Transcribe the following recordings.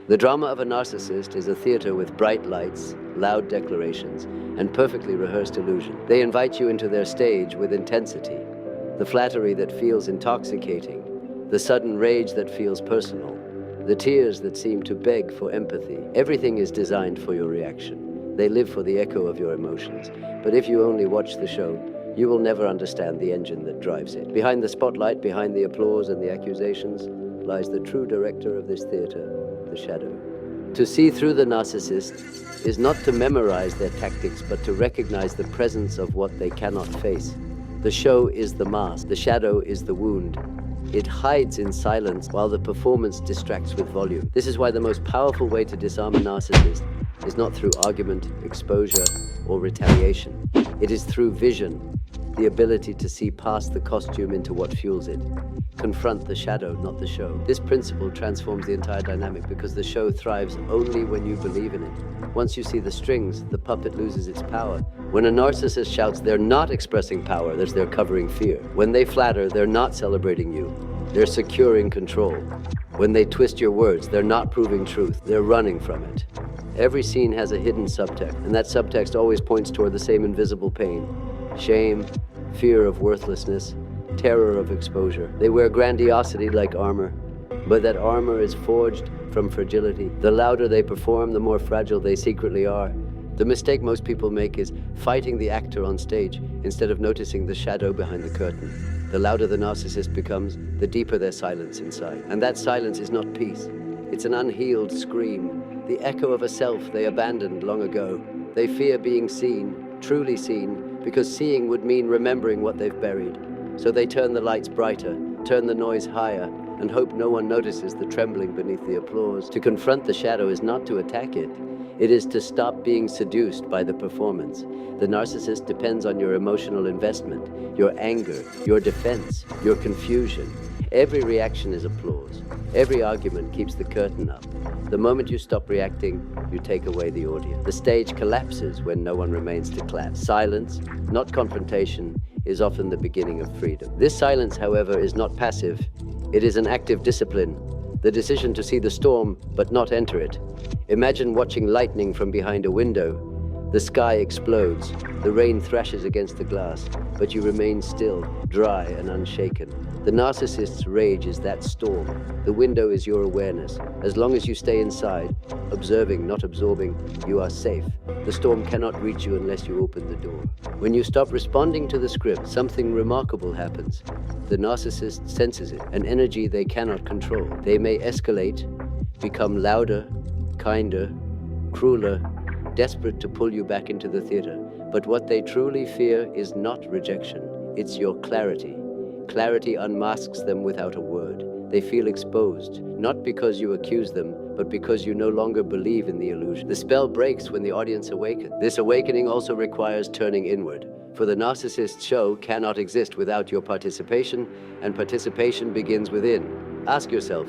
The drama of a narcissist is a theater with bright lights, loud declarations, and perfectly rehearsed illusion. They invite you into their stage with intensity, the flattery that feels intoxicating, the sudden rage that feels personal, the tears that seem to beg for empathy. Everything is designed for your reaction. They live for the echo of your emotions. But if you only watch the show, you will never understand the engine that drives it. Behind the spotlight, behind the applause and the accusations, lies the true director of this theater, the shadow. To see through the narcissist is not to memorize their tactics, but to recognize the presence of what they cannot face. The show is the mask, the shadow is the wound. It hides in silence while the performance distracts with volume. This is why the most powerful way to disarm a narcissist is not through argument, exposure, or retaliation. It is through vision, the ability to see past the costume into what fuels it. Confront the shadow, not the show. This principle transforms the entire dynamic because the show thrives only when you believe in it. Once you see the strings, the puppet loses its power. When a narcissist shouts, they're not expressing power, they're covering fear. When they flatter, they're not celebrating you, they're securing control. When they twist your words, they're not proving truth, they're running from it. Every scene has a hidden subtext, and that subtext always points toward the same invisible pain: shame, fear of worthlessness, terror of exposure. They wear grandiosity like armor, but that armor is forged from fragility. The louder they perform, the more fragile they secretly are. The mistake most people make is fighting the actor on stage instead of noticing the shadow behind the curtain. The louder the narcissist becomes, the deeper their silence inside. And that silence is not peace. It's an unhealed scream, the echo of a self they abandoned long ago. They fear being seen, truly seen, because seeing would mean remembering what they've buried. So they turn the lights brighter, turn the noise higher, and hope no one notices the trembling beneath the applause. To confront the shadow is not to attack it. It is to stop being seduced by the performance. The narcissist depends on your emotional investment, your anger, your defense, your confusion. Every reaction is applause. Every argument keeps the curtain up. The moment you stop reacting, you take away the audience. The stage collapses when no one remains to clap. Silence, not confrontation, is often the beginning of freedom. This silence, however, is not passive. It is an active discipline. The decision to see the storm, but not enter it. Imagine watching lightning from behind a window. The sky explodes, the rain thrashes against the glass, but you remain still, dry and unshaken. The narcissist's rage is that storm. The window is your awareness. As long as you stay inside, observing, not absorbing, you are safe. The storm cannot reach you unless you open the door. When you stop responding to the script, something remarkable happens. The narcissist senses it, an energy they cannot control. They may escalate, become louder, kinder, crueler, desperate to pull you back into the theater. But what they truly fear is not rejection, it's your clarity. Clarity unmasks them without a word. They feel exposed, not because you accuse them, but because you no longer believe in the illusion. The spell breaks when the audience awakens. This awakening also requires turning inward. For the narcissist's show cannot exist without your participation, and participation begins within. Ask yourself,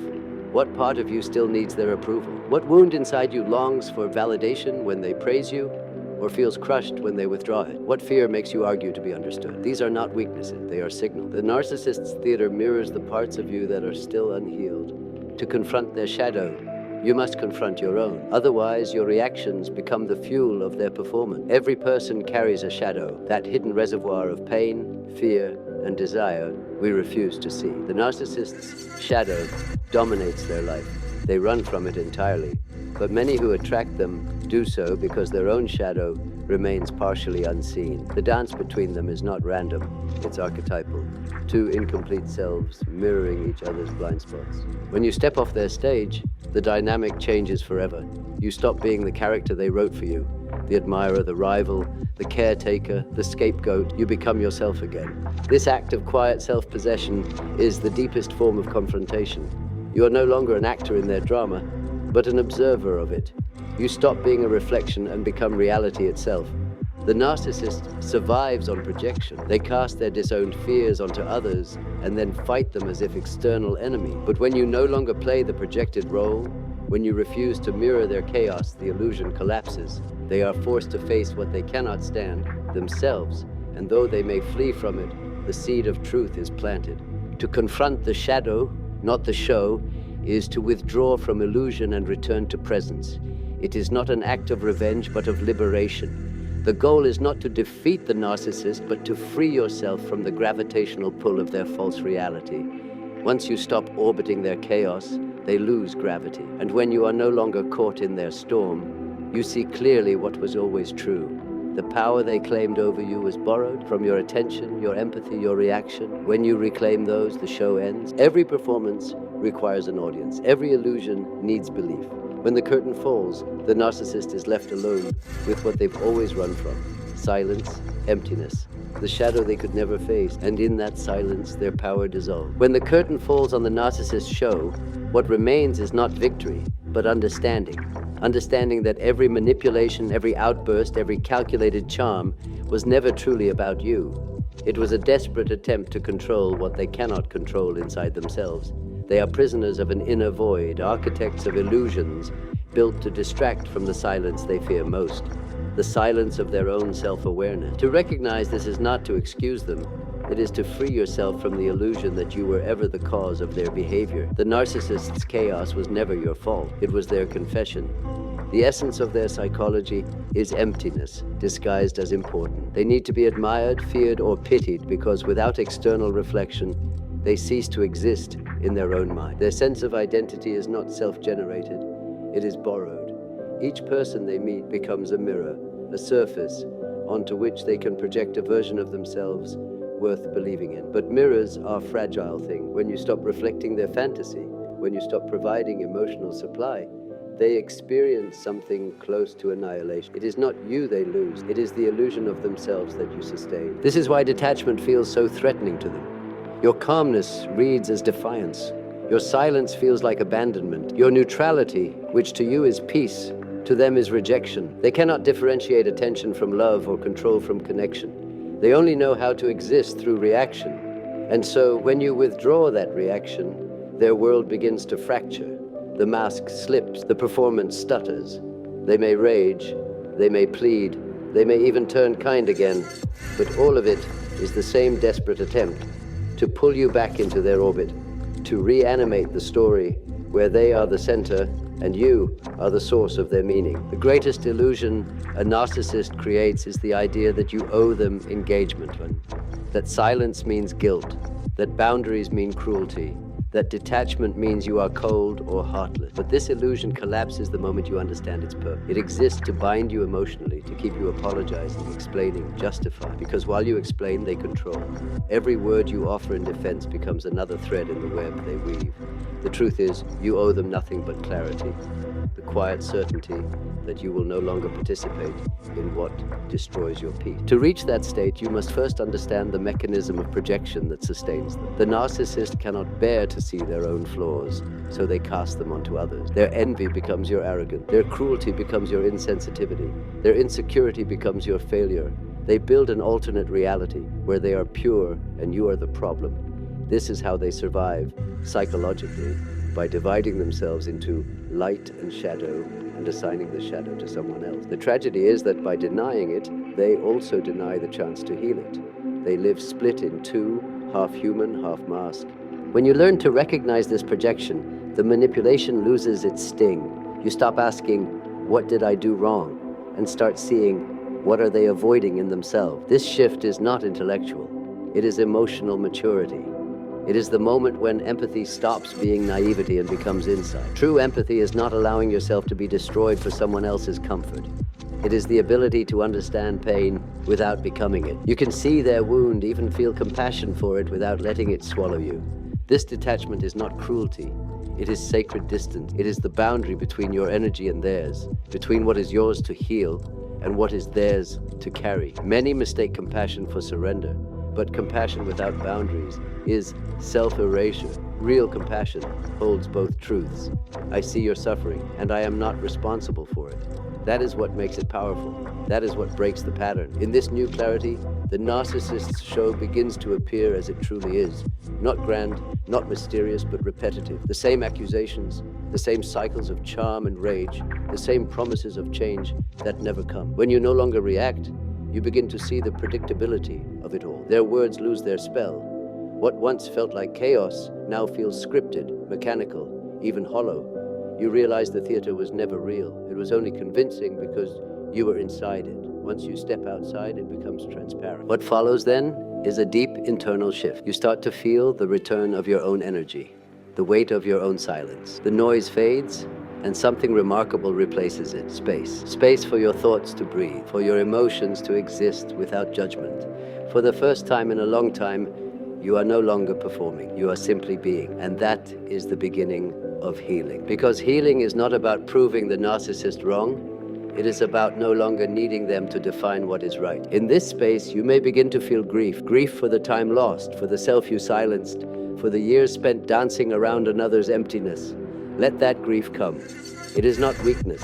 what part of you still needs their approval? What wound inside you longs for validation when they praise you, or feels crushed when they withdraw it? What fear makes you argue to be understood? These are not weaknesses, they are signals. The narcissist's theater mirrors the parts of you that are still unhealed. To confront their shadow, you must confront your own. Otherwise, your reactions become the fuel of their performance. Every person carries a shadow, that hidden reservoir of pain, fear, and desire we refuse to see. The narcissist's shadow dominates their life. They run from it entirely. But many who attract them do so because their own shadow remains partially unseen. The dance between them is not random, it's archetypal. Two incomplete selves mirroring each other's blind spots. When you step off their stage, the dynamic changes forever. You stop being the character they wrote for you, the admirer, the rival, the caretaker, the scapegoat. You become yourself again. This act of quiet self-possession is the deepest form of confrontation. You are no longer an actor in their drama, but an observer of it. You stop being a reflection and become reality itself. The narcissist survives on projection. They cast their disowned fears onto others and then fight them as if external enemy. But when you no longer play the projected role, when you refuse to mirror their chaos, the illusion collapses. They are forced to face what they cannot stand, themselves, and though they may flee from it, the seed of truth is planted. To confront the shadow, not the show, is to withdraw from illusion and return to presence. It is not an act of revenge, but of liberation. The goal is not to defeat the narcissist, but to free yourself from the gravitational pull of their false reality. Once you stop orbiting their chaos, they lose gravity. And when you are no longer caught in their storm, you see clearly what was always true. The power they claimed over you was borrowed from your attention, your empathy, your reaction. When you reclaim those, the show ends. Every performance requires an audience. Every illusion needs belief. When the curtain falls, the narcissist is left alone with what they've always run from: silence, emptiness, the shadow they could never face, and in that silence, their power dissolves. When the curtain falls on the narcissist show, what remains is not victory, but understanding. Understanding that every manipulation, every outburst, every calculated charm was never truly about you. It was a desperate attempt to control what they cannot control inside themselves. They are prisoners of an inner void, architects of illusions, built to distract from the silence they fear most, the silence of their own self-awareness. To recognize this is not to excuse them. It is to free yourself from the illusion that you were ever the cause of their behavior. The narcissist's chaos was never your fault. It was their confession. The essence of their psychology is emptiness, disguised as important. They need to be admired, feared, or pitied because without external reflection, they cease to exist in their own mind. Their sense of identity is not self-generated. It is borrowed. Each person they meet becomes a mirror, a surface onto which they can project a version of themselves worth believing in. But mirrors are a fragile thing. When you stop reflecting their fantasy, when you stop providing emotional supply, they experience something close to annihilation. It is not you they lose. It is the illusion of themselves that you sustain. This is why detachment feels so threatening to them. Your calmness reads as defiance. Your silence feels like abandonment. Your neutrality, which to you is peace, to them is rejection. They cannot differentiate attention from love or control from connection. They only know how to exist through reaction. And so when you withdraw that reaction, their world begins to fracture. The mask slips, the performance stutters. They may rage, they may plead, they may even turn kind again, but all of it is the same desperate attempt to pull you back into their orbit, to reanimate the story where they are the center and you are the source of their meaning. The greatest illusion a narcissist creates is the idea that you owe them engagement, that silence means guilt, that boundaries mean cruelty, that detachment means you are cold or heartless. But this illusion collapses the moment you understand its purpose. It exists to bind you emotionally, to keep you apologizing, explaining, justifying. Because while you explain, they control. Every word you offer in defense becomes another thread in the web they weave. The truth is, you owe them nothing but clarity, the quiet certainty that you will no longer participate in what destroys your peace. To reach that state, you must first understand the mechanism of projection that sustains them. The narcissist cannot bear to see their own flaws, so they cast them onto others. Their envy becomes your arrogance. Their cruelty becomes your insensitivity. Their insecurity becomes your failure. They build an alternate reality where they are pure and you are the problem. This is how they survive psychologically, by dividing themselves into light and shadow and assigning the shadow to someone else. The tragedy is that by denying it, they also deny the chance to heal it. They live split in two, half human, half mask. When you learn to recognize this projection, the manipulation loses its sting. You stop asking, what did I do wrong? And start seeing, what are they avoiding in themselves? This shift is not intellectual. It is emotional maturity. It is the moment when empathy stops being naivety and becomes insight. True empathy is not allowing yourself to be destroyed for someone else's comfort. It is the ability to understand pain without becoming it. You can see their wound, even feel compassion for it without letting it swallow you. This detachment is not cruelty. It is sacred distance. It is the boundary between your energy and theirs, between what is yours to heal and what is theirs to carry. Many mistake compassion for surrender, but compassion without boundaries is self-erasure. Real compassion holds both truths. I see your suffering, and I am not responsible for it. That is what makes it powerful. That is what breaks the pattern. In this new clarity, the narcissist's show begins to appear as it truly is. Not grand, not mysterious, but repetitive. The same accusations, the same cycles of charm and rage, the same promises of change that never come. When you no longer react, you begin to see the predictability of it all. Their words lose their spell. What once felt like chaos now feels scripted, mechanical. even hollow. You realize the theater was never real. It was only convincing because you were inside it. Once you step outside, it becomes transparent. What follows then is a deep internal shift. You start to feel the return of your own energy, the weight of your own silence. The noise fades, and something remarkable replaces it. Space. Space for your thoughts to breathe, for your emotions to exist without judgment. For the first time in a long time, you are no longer performing. You are simply being. And that is the beginning of healing. Because healing is not about proving the narcissist wrong. It is about no longer needing them to define what is right. In this space, you may begin to feel grief. Grief for the time lost, for the self you silenced, for the years spent dancing around another's emptiness. Let that grief come. It is not weakness.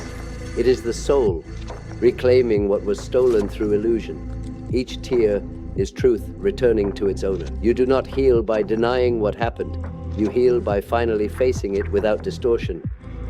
It is the soul reclaiming what was stolen through illusion. Each tear is truth returning to its owner. You do not heal by denying what happened. You heal by finally facing it without distortion.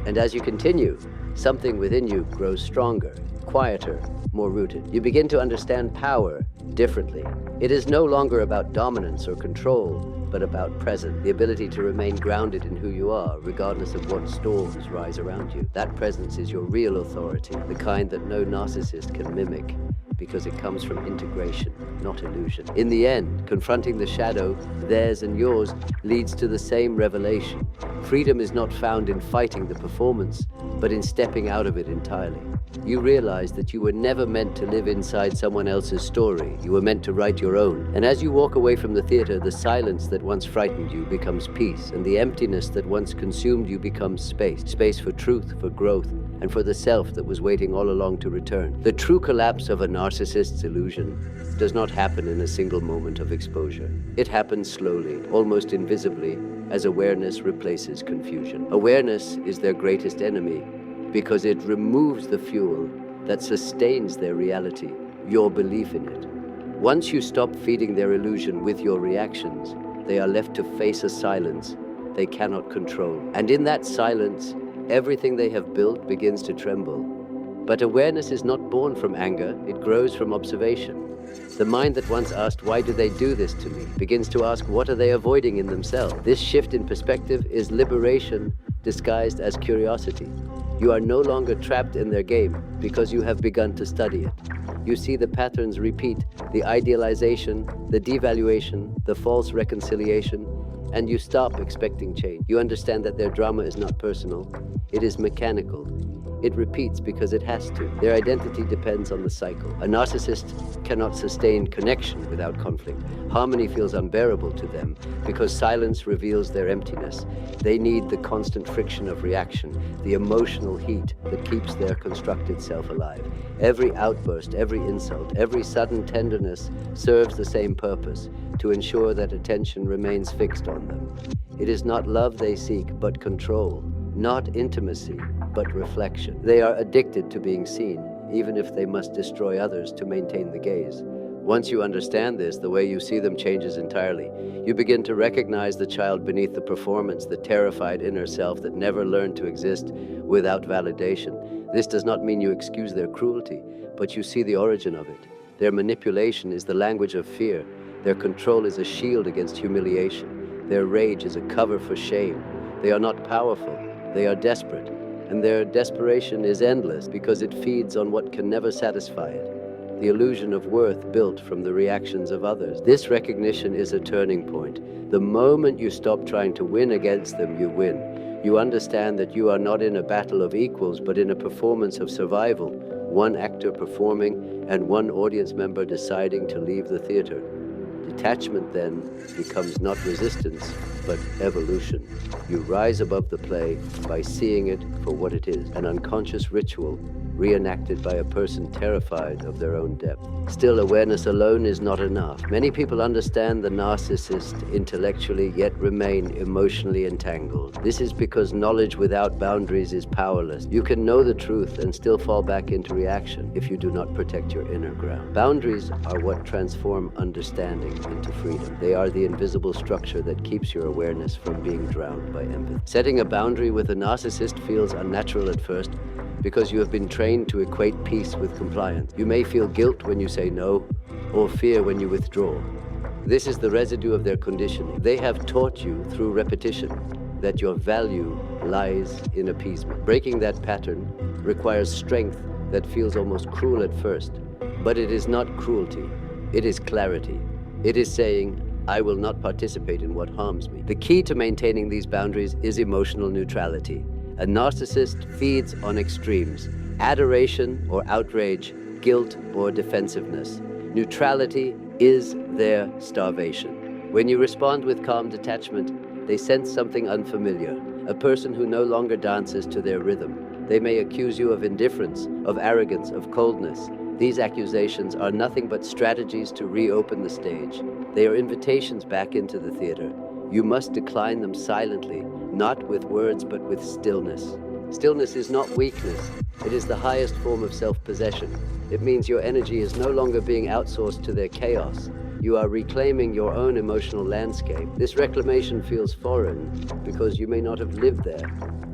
And as you continue, something within you grows stronger, quieter, more rooted. You begin to understand power differently. It is no longer about dominance or control, but about presence, the ability to remain grounded in who you are, regardless of what storms rise around you. That presence is your real authority, the kind that no narcissist can mimic, because it comes from integration, not illusion. In the end, confronting the shadow, theirs and yours, leads to the same revelation. Freedom is not found in fighting the performance, but in stepping out of it entirely. You realize that you were never meant to live inside someone else's story. You were meant to write your own. And as you walk away from the theater, the silence that once frightened you becomes peace, and the emptiness that once consumed you becomes space. Space for truth, for growth, and for the self that was waiting all along to return. The true collapse of a narcissist's illusion does not happen in a single moment of exposure. It happens slowly, almost invisibly, as awareness replaces confusion. Awareness is their greatest enemy because it removes the fuel that sustains their reality, your belief in it. Once you stop feeding their illusion with your reactions, they are left to face a silence they cannot control. And in that silence, everything they have built begins to tremble. But awareness is not born from anger, it grows from observation. The mind that once asked, "Why do they do this to me?" begins to ask, "What are they avoiding in themselves?" This shift in perspective is liberation disguised as curiosity. You are no longer trapped in their game because you have begun to study it. You see the patterns repeat, the idealization, the devaluation, the false reconciliation, and you stop expecting change. You understand that their drama is not personal, it is mechanical. It repeats because it has to. Their identity depends on the cycle. A narcissist cannot sustain connection without conflict. Harmony feels unbearable to them because silence reveals their emptiness. They need the constant friction of reaction, the emotional heat that keeps their constructed self alive. Every outburst, every insult, every sudden tenderness serves the same purpose, to ensure that attention remains fixed on them. It is not love they seek, but control. Not intimacy, but reflection. They are addicted to being seen, even if they must destroy others to maintain the gaze. Once you understand this, the way you see them changes entirely. You begin to recognize the child beneath the performance, the terrified inner self that never learned to exist without validation. This does not mean you excuse their cruelty, but you see the origin of it. Their manipulation is the language of fear. Their control is a shield against humiliation. Their rage is a cover for shame. They are not powerful. They are desperate, and their desperation is endless because it feeds on what can never satisfy it, the illusion of worth built from the reactions of others. This recognition is a turning point. The moment you stop trying to win against them, you win. You understand that you are not in a battle of equals, but in a performance of survival, one actor performing and one audience member deciding to leave the theater. Detachment then becomes not resistance, but evolution. You rise above the play by seeing it for what it is, an unconscious ritual reenacted by a person terrified of their own depth. Still, awareness alone is not enough. Many people understand the narcissist intellectually, yet remain emotionally entangled. This is because knowledge without boundaries is powerless. You can know the truth and still fall back into reaction if you do not protect your inner ground. Boundaries are what transform understanding into freedom. They are the invisible structure that keeps your awareness from being drowned by empathy. Setting a boundary with a narcissist feels unnatural at first, because you have been trained to equate peace with compliance. You may feel guilt when you say no, or fear when you withdraw. This is the residue of their conditioning. They have taught you through repetition that your value lies in appeasement. Breaking that pattern requires strength that feels almost cruel at first, but it is not cruelty. It is clarity. It is saying, I will not participate in what harms me. The key to maintaining these boundaries is emotional neutrality. A narcissist feeds on extremes: adoration or outrage, guilt or defensiveness. Neutrality is their starvation. When you respond with calm detachment, they sense something unfamiliar, a person who no longer dances to their rhythm. They may accuse you of indifference, of arrogance, of coldness. These accusations are nothing but strategies to reopen the stage. They are invitations back into the theater. You must decline them silently, not with words but with stillness. Stillness is not weakness. It is the highest form of self-possession. It means your energy is no longer being outsourced to their chaos. You are reclaiming your own emotional landscape. This reclamation feels foreign because you may not have lived there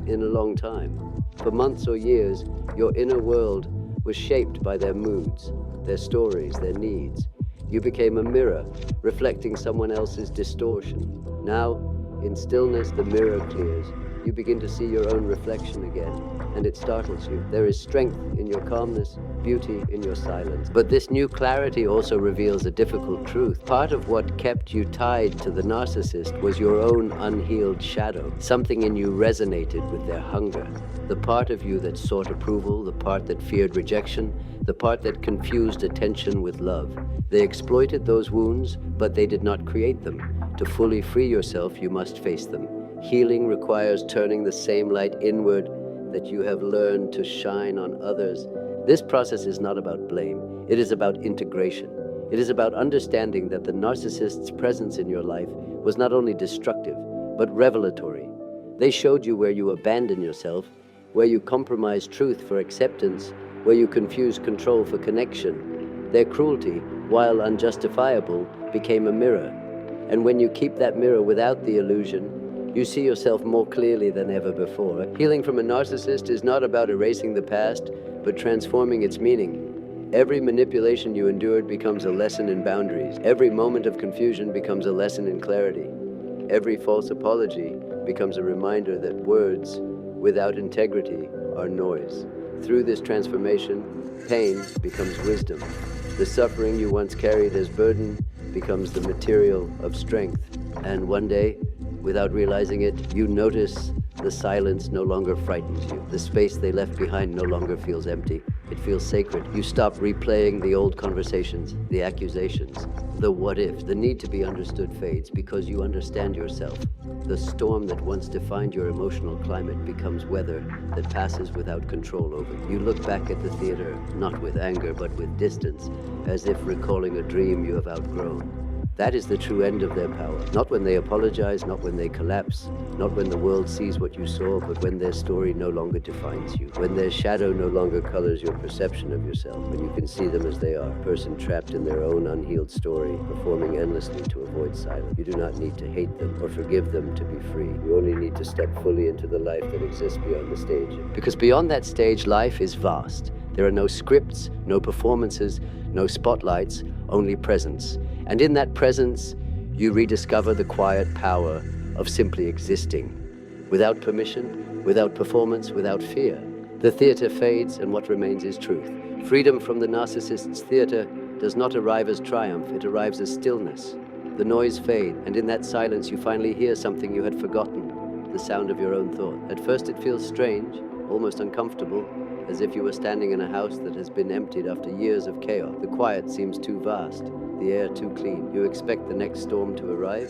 in a long time. For months or years, your inner world was shaped by their moods, their stories, their needs. You became a mirror, reflecting someone else's distortion. Now, in stillness, the mirror clears. You begin to see your own reflection again, and it startles you. There is strength in your calmness, beauty in your silence. But this new clarity also reveals a difficult truth. Part of what kept you tied to the narcissist was your own unhealed shadow. Something in you resonated with their hunger. The part of you that sought approval, the part that feared rejection, the part that confused attention with love. They exploited those wounds, but they did not create them. To fully free yourself, you must face them. Healing requires turning the same light inward that you have learned to shine on others. This process is not about blame. It is about integration. It is about understanding that the narcissist's presence in your life was not only destructive, but revelatory. They showed you where you abandon yourself, where you compromise truth for acceptance, where you confuse control for connection. Their cruelty, while unjustifiable, became a mirror. And when you keep that mirror without the illusion, you see yourself more clearly than ever before. Healing from a narcissist is not about erasing the past, but transforming its meaning. Every manipulation you endured becomes a lesson in boundaries. Every moment of confusion becomes a lesson in clarity. Every false apology becomes a reminder that words without integrity are noise. Through this transformation, pain becomes wisdom. The suffering you once carried as burden becomes the material of strength. And one day, without realizing it, you notice the silence no longer frightens you. The space they left behind no longer feels empty. It feels sacred. You stop replaying the old conversations, the accusations, the what if. The need to be understood fades because you understand yourself. The storm that once defined your emotional climate becomes weather that passes without control over you. You look back at the theater, not with anger, but with distance, as if recalling a dream you have outgrown. That is the true end of their power. Not when they apologize, not when they collapse, not when the world sees what you saw, but when their story no longer defines you. When their shadow no longer colors your perception of yourself, when you can see them as they are, a person trapped in their own unhealed story, performing endlessly to avoid silence. You do not need to hate them or forgive them to be free. You only need to step fully into the life that exists beyond the stage. Because beyond that stage, life is vast. There are no scripts, no performances, no spotlights, only presence. And in that presence, you rediscover the quiet power of simply existing. Without permission, without performance, without fear. The theater fades and what remains is truth. Freedom from the narcissist's theater does not arrive as triumph, it arrives as stillness. The noise fades, and in that silence you finally hear something you had forgotten, the sound of your own thought. At first it feels strange, almost uncomfortable, as if you were standing in a house that has been emptied after years of chaos. The quiet seems too vast, the air too clean. You expect the next storm to arrive,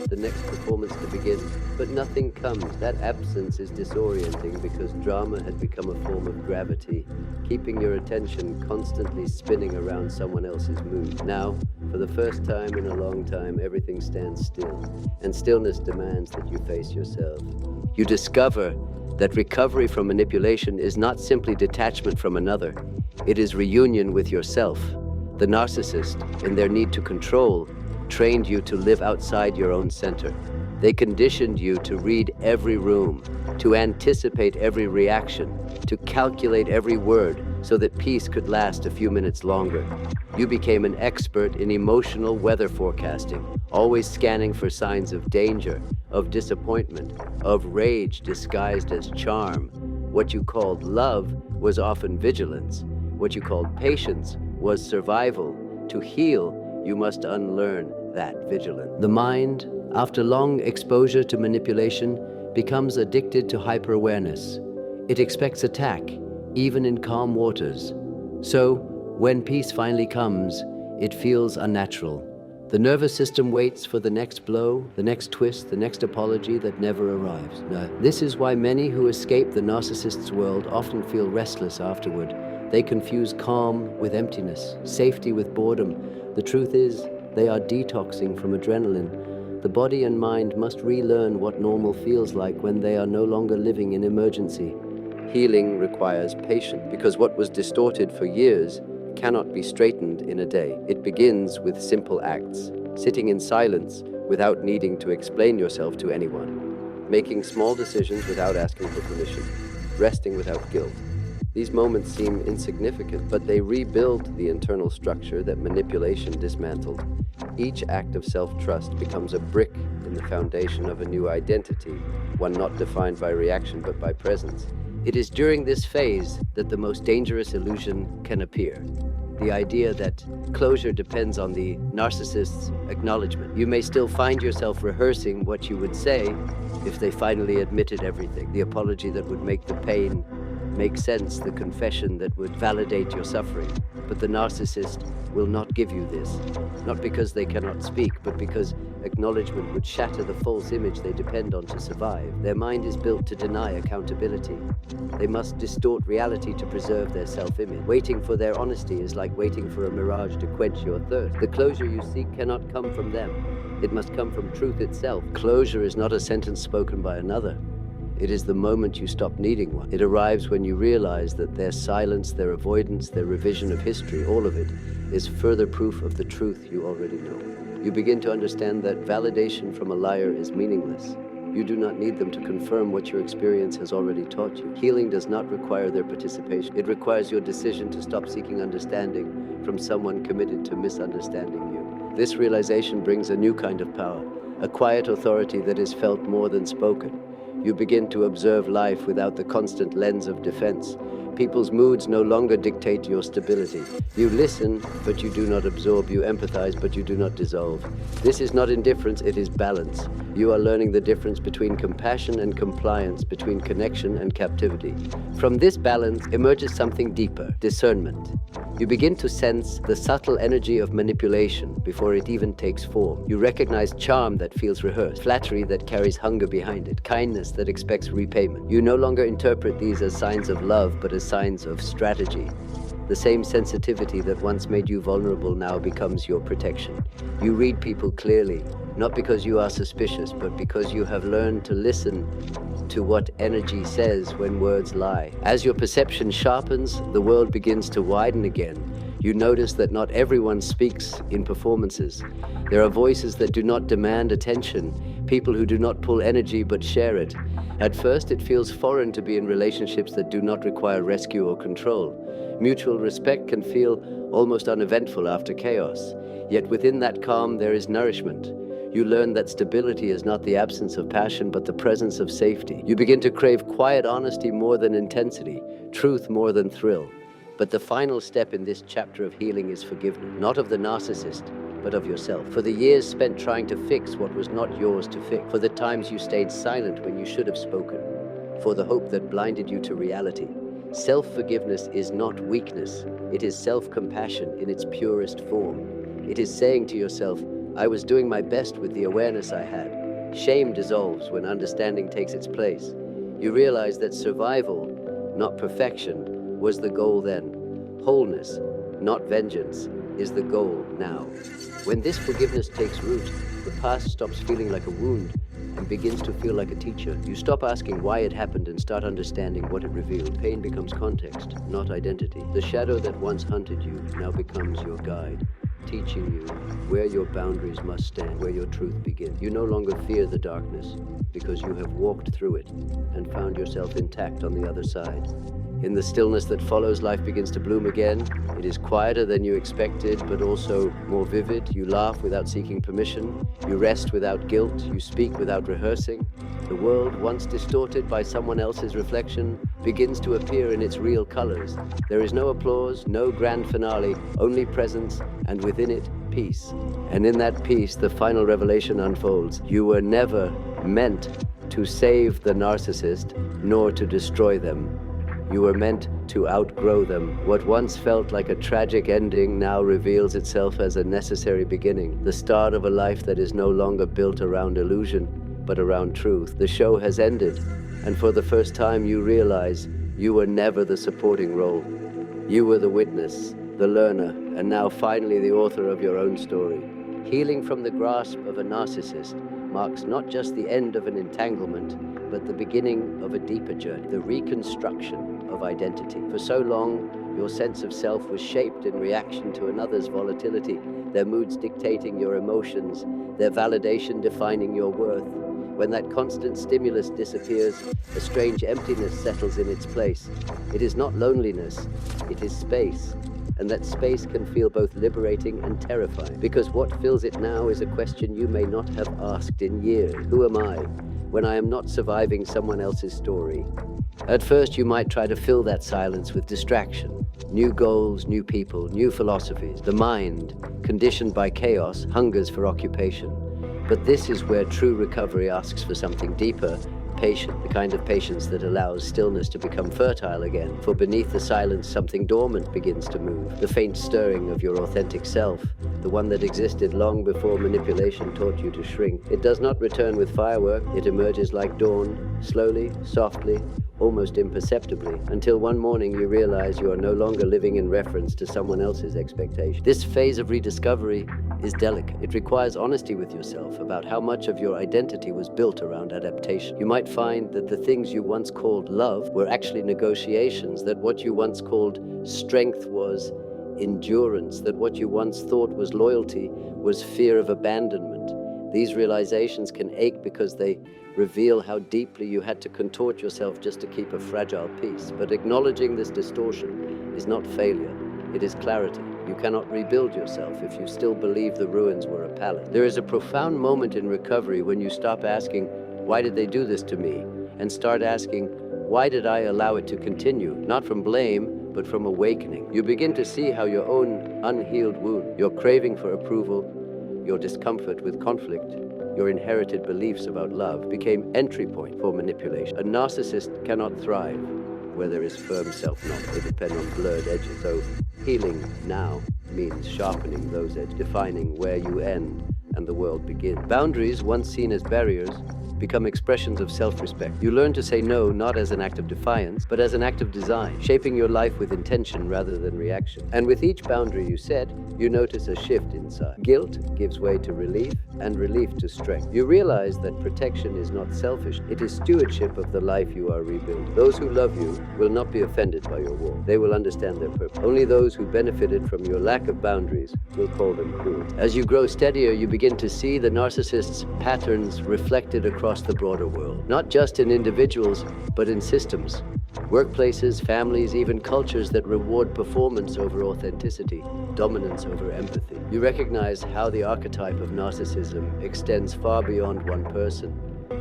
the next performance to begin, but nothing comes. That absence is disorienting because drama had become a form of gravity, keeping your attention constantly spinning around someone else's mood. Now, for the first time in a long time, everything stands still, and stillness demands that you face yourself. You discover that recovery from manipulation is not simply detachment from another, it is reunion with yourself. The narcissist, in their need to control, trained you to live outside your own center. They conditioned you to read every room, to anticipate every reaction, to calculate every word so that peace could last a few minutes longer. You became an expert in emotional weather forecasting, always scanning for signs of danger, of disappointment, of rage disguised as charm. What you called love was often vigilance. What you called patience was survival. To heal, you must unlearn that vigilance. The mind, after long exposure to manipulation, becomes addicted to hyper-awareness. It expects attack, even in calm waters. So, when peace finally comes, it feels unnatural. The nervous system waits for the next blow, the next twist, the next apology that never arrives. Now, this is why many who escape the narcissist's world often feel restless afterward. They confuse calm with emptiness, safety with boredom. The truth is, they are detoxing from adrenaline. The body and mind must relearn what normal feels like when they are no longer living in emergency. Healing requires patience, because what was distorted for years cannot be straightened in a day. It begins with simple acts, sitting in silence without needing to explain yourself to anyone, making small decisions without asking for permission, resting without guilt. These moments seem insignificant, but they rebuild the internal structure that manipulation dismantled. Each act of self-trust becomes a brick in the foundation of a new identity, one not defined by reaction but by presence. It is during this phase that the most dangerous illusion can appear. The idea that closure depends on the narcissist's acknowledgement. You may still find yourself rehearsing what you would say if they finally admitted everything. The apology that would make the pain make sense, the confession that would validate your suffering. But the narcissist will not give you this, not because they cannot speak, but because acknowledgement would shatter the false image they depend on to survive. Their mind is built to deny accountability. They must distort reality to preserve their self-image. Waiting for their honesty is like waiting for a mirage to quench your thirst. The closure you seek cannot come from them. It must come from truth itself. Closure is not a sentence spoken by another. It is the moment you stop needing one. It arrives when you realize that their silence, their avoidance, their revision of history, all of it, is further proof of the truth you already know. You begin to understand that validation from a liar is meaningless. You do not need them to confirm what your experience has already taught you. Healing does not require their participation. It requires your decision to stop seeking understanding from someone committed to misunderstanding you. This realization brings a new kind of power, a quiet authority that is felt more than spoken. You begin to observe life without the constant lens of defense. People's moods no longer dictate your stability. You listen, but you do not absorb. You empathize, but you do not dissolve. This is not indifference, it is balance. You are learning the difference between compassion and compliance, between connection and captivity. From this balance emerges something deeper, discernment. You begin to sense the subtle energy of manipulation before it even takes form. You recognize charm that feels rehearsed, flattery that carries hunger behind it, kindness that expects repayment. You no longer interpret these as signs of love, but as signs of strategy. The same sensitivity that once made you vulnerable now becomes your protection. You read people clearly, not because you are suspicious, but because you have learned to listen to what energy says when words lie. As your perception sharpens, the world begins to widen again. You notice that not everyone speaks in performances. There are voices that do not demand attention, people who do not pull energy but share it. At first, it feels foreign to be in relationships that do not require rescue or control. Mutual respect can feel almost uneventful after chaos. Yet within that calm, there is nourishment. You learn that stability is not the absence of passion, but the presence of safety. You begin to crave quiet honesty more than intensity, truth more than thrill. But the final step in this chapter of healing is forgiveness, not of the narcissist, but of yourself. For the years spent trying to fix what was not yours to fix, for the times you stayed silent when you should have spoken, for the hope that blinded you to reality. Self-forgiveness is not weakness, it is self-compassion in its purest form. It is saying to yourself, I was doing my best with the awareness I had. Shame dissolves when understanding takes its place. You realize that survival, not perfection, was the goal then. Wholeness, not vengeance, is the goal now. When this forgiveness takes root, the past stops feeling like a wound and begins to feel like a teacher. You stop asking why it happened and start understanding what it revealed. Pain becomes context, not identity. The shadow that once hunted you now becomes your guide, teaching you where your boundaries must stand, where your truth begins. You no longer fear the darkness because you have walked through it and found yourself intact on the other side. In the stillness that follows, life begins to bloom again. It is quieter than you expected, but also more vivid. You laugh without seeking permission. You rest without guilt. You speak without rehearsing. The world, once distorted by someone else's reflection, begins to appear in its real colors. There is no applause, no grand finale, only presence, and within it, peace. And in that peace, the final revelation unfolds. You were never meant to save the narcissist, nor to destroy them. You were meant to outgrow them. What once felt like a tragic ending now reveals itself as a necessary beginning, the start of a life that is no longer built around illusion, but around truth. The show has ended, and for the first time you realize you were never the supporting role. You were the witness, the learner, and now finally the author of your own story. Healing from the grasp of a narcissist marks not just the end of an entanglement, but the beginning of a deeper journey, the reconstruction of identity. For so long, your sense of self was shaped in reaction to another's volatility, their moods dictating your emotions, their validation defining your worth. When that constant stimulus disappears, a strange emptiness settles in its place. It is not loneliness, it is space. And that space can feel both liberating and terrifying, because what fills it now is a question you may not have asked in years. Who am I when I am not surviving someone else's story? At first, you might try to fill that silence with distraction. New goals, new people, new philosophies. The mind, conditioned by chaos, hungers for occupation. But this is where true recovery asks for something deeper, patient, the kind of patience that allows stillness to become fertile again. For beneath the silence, something dormant begins to move, the faint stirring of your authentic self, the one that existed long before manipulation taught you to shrink. It does not return with firework. It emerges like dawn, slowly, softly, almost imperceptibly, until one morning you realize you are no longer living in reference to someone else's expectation. This phase of rediscovery is delicate. It requires honesty with yourself about how much of your identity was built around adaptation. You might find that the things you once called love were actually negotiations, that what you once called strength was endurance, that what you once thought was loyalty was fear of abandonment. These realizations can ache because they reveal how deeply you had to contort yourself just to keep a fragile peace. But acknowledging this distortion is not failure, it is clarity. You cannot rebuild yourself if you still believe the ruins were a palace. There is a profound moment in recovery when you stop asking, why did they do this to me? And start asking, why did I allow it to continue? Not from blame, but from awakening. You begin to see how your own unhealed wound, your craving for approval, your discomfort with conflict, your inherited beliefs about love became entry point for manipulation. A narcissist cannot thrive where there is firm self-knowledge. They depend on blurred edges. So healing now means sharpening those edges, defining where you end and the world begins. Boundaries, once seen as barriers, become expressions of self-respect. You learn to say no, not as an act of defiance, but as an act of design, shaping your life with intention rather than reaction. And with each boundary you set, you notice a shift inside. Guilt gives way to relief, and relief to strength. You realize that protection is not selfish, it is stewardship of the life you are rebuilding. Those who love you will not be offended by your war. They will understand their purpose. Only those who benefited from your lack of boundaries will call them cruel. As you grow steadier, you begin to see the narcissist's patterns reflected across the broader world, not just in individuals, but in systems. Workplaces, families, even cultures that reward performance over authenticity, dominance over empathy. You recognize how the archetype of narcissism extends far beyond one person.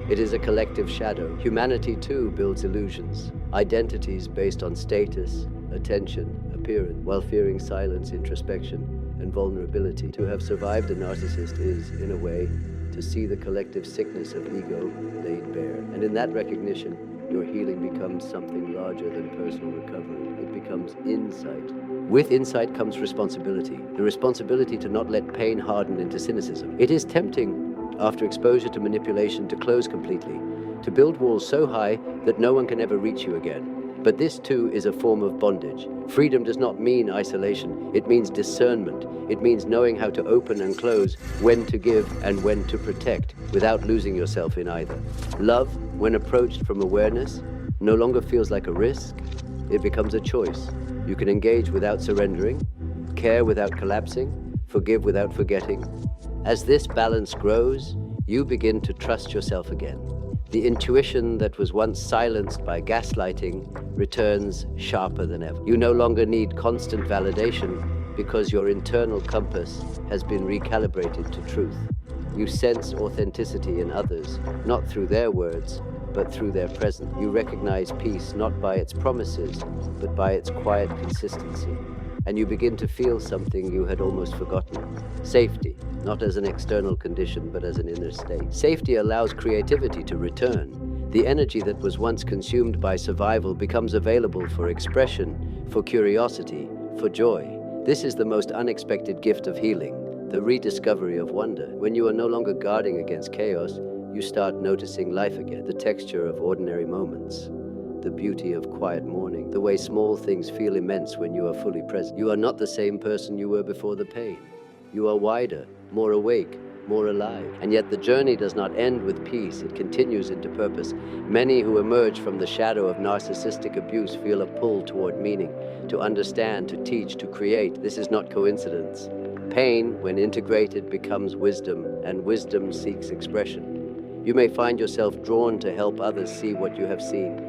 It is a collective shadow. Humanity too builds illusions, identities based on status, attention, appearance, while fearing silence, introspection, and vulnerability. To have survived a narcissist is, in a way, to see the collective sickness of ego laid bare. And in that recognition, your healing becomes something larger than personal recovery. It becomes insight. With insight comes responsibility, the responsibility to not let pain harden into cynicism. It is tempting, after exposure to manipulation, to close completely, to build walls so high that no one can ever reach you again. But this too is a form of bondage. Freedom does not mean isolation. It means discernment. It means knowing how to open and close, when to give and when to protect, without losing yourself in either. Love, when approached from awareness, no longer feels like a risk. It becomes a choice. You can engage without surrendering, care without collapsing, forgive without forgetting. As this balance grows, you begin to trust yourself again. The intuition that was once silenced by gaslighting returns sharper than ever. You no longer need constant validation because your internal compass has been recalibrated to truth. You sense authenticity in others, not through their words, but through their presence. You recognize peace not by its promises, but by its quiet consistency. And you begin to feel something you had almost forgotten. Safety, not as an external condition, but as an inner state. Safety allows creativity to return. The energy that was once consumed by survival becomes available for expression, for curiosity, for joy. This is the most unexpected gift of healing, the rediscovery of wonder. When you are no longer guarding against chaos, you start noticing life again, the texture of ordinary moments, the beauty of quiet morning, the way small things feel immense when you are fully present. You are not the same person you were before the pain. You are wider, more awake, more alive. And yet the journey does not end with peace, it continues into purpose. Many who emerge from the shadow of narcissistic abuse feel a pull toward meaning, to understand, to teach, to create. This is not coincidence. Pain, when integrated, becomes wisdom, and wisdom seeks expression. You may find yourself drawn to help others see what you have seen,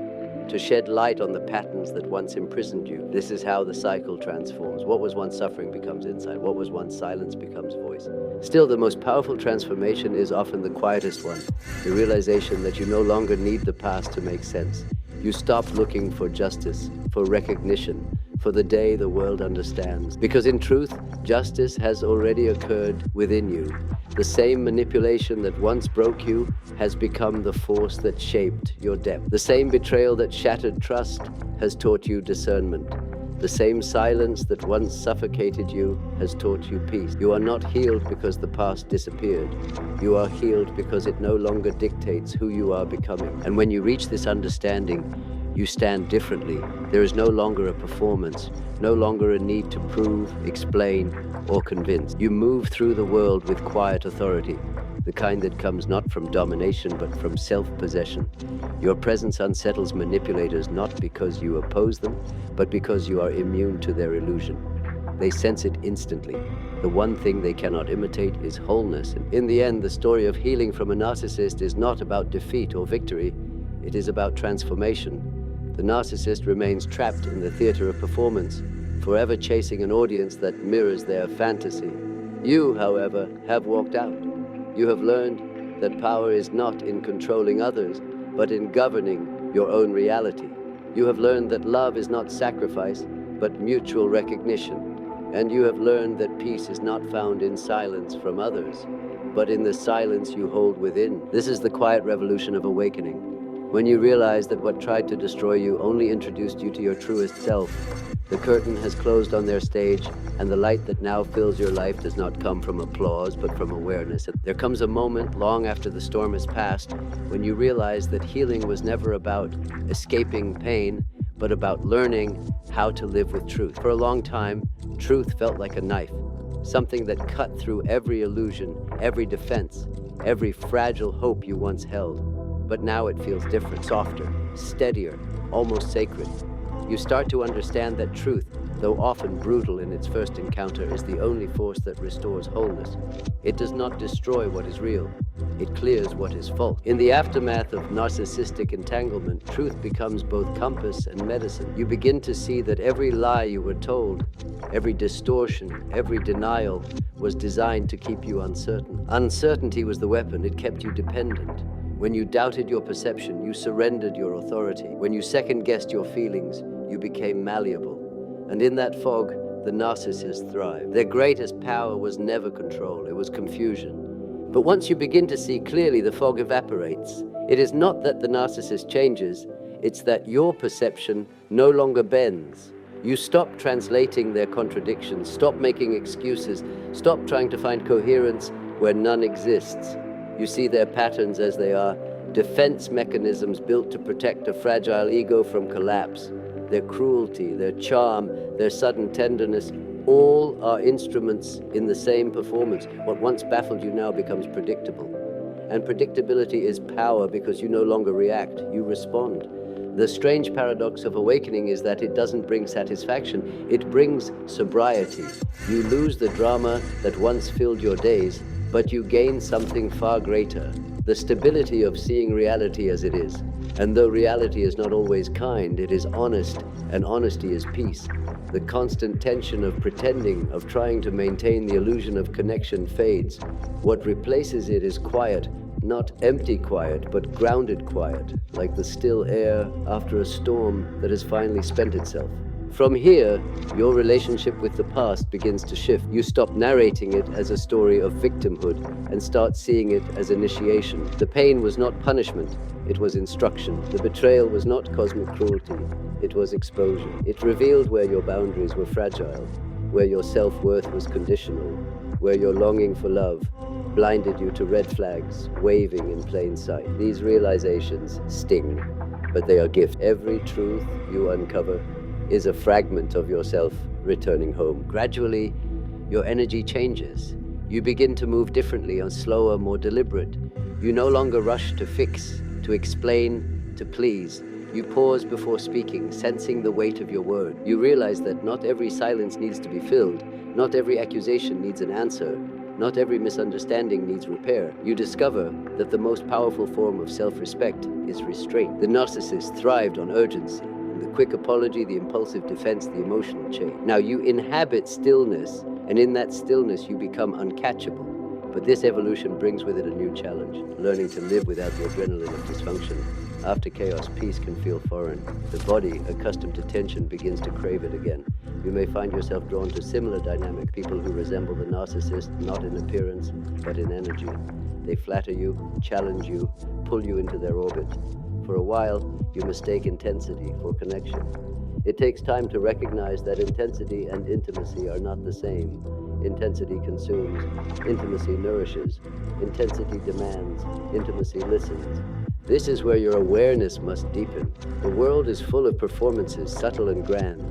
to shed light on the patterns that once imprisoned you. This is how the cycle transforms. What was once suffering becomes insight. What was once silence becomes voice. Still, the most powerful transformation is often the quietest one, the realization that you no longer need the past to make sense. You stop looking for justice, for recognition, for the day the world understands. Because in truth, justice has already occurred within you. The same manipulation that once broke you has become the force that shaped your depth. The same betrayal that shattered trust has taught you discernment. The same silence that once suffocated you has taught you peace. You are not healed because the past disappeared. You are healed because it no longer dictates who you are becoming. And when you reach this understanding, you stand differently. There is no longer a performance, no longer a need to prove, explain, or convince. You move through the world with quiet authority, the kind that comes not from domination but from self-possession. Your presence unsettles manipulators not because you oppose them, but because you are immune to their illusion. They sense it instantly. The one thing they cannot imitate is wholeness. And in the end, the story of healing from a narcissist is not about defeat or victory. It is about transformation. The narcissist remains trapped in the theater of performance, forever chasing an audience that mirrors their fantasy. You, however, have walked out. You have learned that power is not in controlling others, but in governing your own reality. You have learned that love is not sacrifice, but mutual recognition. And you have learned that peace is not found in silence from others, but in the silence you hold within. This is the quiet revolution of awakening. When you realize that what tried to destroy you only introduced you to your truest self, the curtain has closed on their stage, and the light that now fills your life does not come from applause, but from awareness. There comes a moment, long after the storm has passed, when you realize that healing was never about escaping pain, but about learning how to live with truth. For a long time, truth felt like a knife, something that cut through every illusion, every defense, every fragile hope you once held. But now it feels different, softer, steadier, almost sacred. You start to understand that truth, though often brutal in its first encounter, is the only force that restores wholeness. It does not destroy what is real. It clears what is false. In the aftermath of narcissistic entanglement, truth becomes both compass and medicine. You begin to see that every lie you were told, every distortion, every denial was designed to keep you uncertain. Uncertainty was the weapon. It kept you dependent. When you doubted your perception, you surrendered your authority. When you second-guessed your feelings, you became malleable. And in that fog, the narcissists thrived. Their greatest power was never control, it was confusion. But once you begin to see clearly, the fog evaporates. It is not that the narcissist changes, it's that your perception no longer bends. You stop translating their contradictions, stop making excuses, stop trying to find coherence where none exists. You see their patterns as they are, defense mechanisms built to protect a fragile ego from collapse. Their cruelty, their charm, their sudden tenderness, all are instruments in the same performance. What once baffled you now becomes predictable. And predictability is power because you no longer react, you respond. The strange paradox of awakening is that it doesn't bring satisfaction, it brings sobriety. You lose the drama that once filled your days, but you gain something far greater, the stability of seeing reality as it is. And though reality is not always kind, it is honest, and honesty is peace. The constant tension of pretending, of trying to maintain the illusion of connection fades. What replaces it is quiet, not empty quiet, but grounded quiet, like the still air after a storm that has finally spent itself. From here, your relationship with the past begins to shift. You stop narrating it as a story of victimhood and start seeing it as initiation. The pain was not punishment, it was instruction. The betrayal was not cosmic cruelty, it was exposure. It revealed where your boundaries were fragile, where your self-worth was conditional, where your longing for love blinded you to red flags waving in plain sight. These realizations sting, but they are gift. Every truth you uncover is a fragment of yourself returning home. Gradually, your energy changes. You begin to move differently, or slower, more deliberate. You no longer rush to fix, to explain, to please. You pause before speaking, sensing the weight of your word. You realize that not every silence needs to be filled, not every accusation needs an answer, not every misunderstanding needs repair. You discover that the most powerful form of self-respect is restraint. The narcissist thrived on urgency. The quick apology, the impulsive defense, the emotional change. Now you inhabit stillness, and in that stillness you become uncatchable. But this evolution brings with it a new challenge, learning to live without the adrenaline of dysfunction. After chaos, peace can feel foreign. The body, accustomed to tension, begins to crave it again. You may find yourself drawn to similar dynamic people who resemble the narcissist, not in appearance, but in energy. They flatter you, challenge you, pull you into their orbit. For a while, you mistake intensity for connection. It takes time to recognize that intensity and intimacy are not the same. Intensity consumes, intimacy nourishes. Intensity demands, intimacy listens. This is where your awareness must deepen. The world is full of performances, subtle and grand.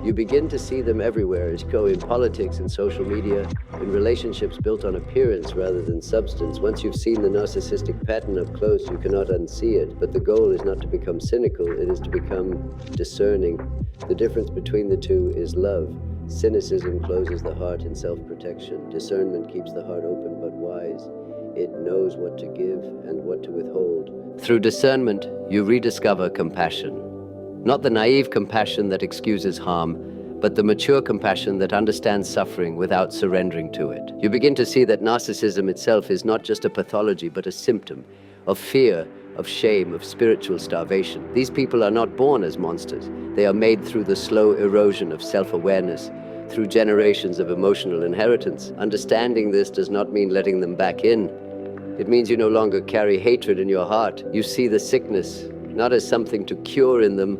You begin to see them everywhere, as go in politics and social media, in relationships built on appearance rather than substance. Once you've seen the narcissistic pattern up close, you cannot unsee it. But the goal is not to become cynical, it is to become discerning. The difference between the two is love. Cynicism closes the heart in self-protection. Discernment keeps the heart open but wise. It knows what to give and what to withhold. Through discernment, you rediscover compassion. Not the naive compassion that excuses harm, but the mature compassion that understands suffering without surrendering to it. You begin to see that narcissism itself is not just a pathology, but a symptom of fear, of shame, of spiritual starvation. These people are not born as monsters. They are made through the slow erosion of self-awareness, through generations of emotional inheritance. Understanding this does not mean letting them back in. It means you no longer carry hatred in your heart. You see the sickness, not as something to cure in them,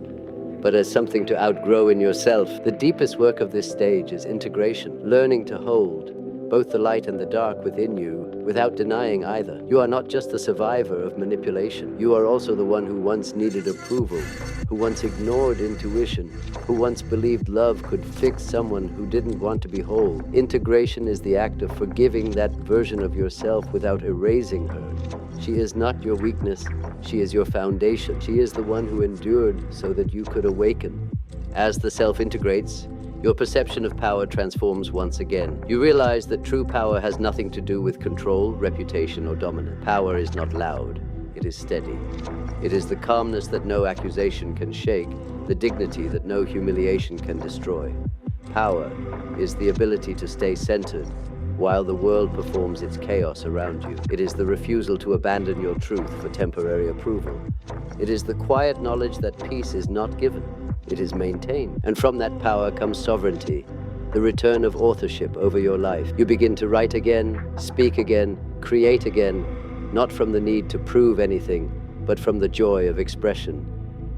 but as something to outgrow in yourself. The deepest work of this stage is integration, learning to hold both the light and the dark within you without denying either. You are not just the survivor of manipulation. You are also the one who once needed approval, who once ignored intuition, who once believed love could fix someone who didn't want to be whole. Integration is the act of forgiving that version of yourself without erasing her. She is not your weakness, she is your foundation. She is the one who endured so that you could awaken. As the self integrates, your perception of power transforms once again. You realize that true power has nothing to do with control, reputation, or dominance. Power is not loud, it is steady. It is the calmness that no accusation can shake, the dignity that no humiliation can destroy. Power is the ability to stay centered while the world performs its chaos around you. It is the refusal to abandon your truth for temporary approval. It is the quiet knowledge that peace is not given, it is maintained. And from that power comes sovereignty, the return of authorship over your life. You begin to write again, speak again, create again, not from the need to prove anything, but from the joy of expression.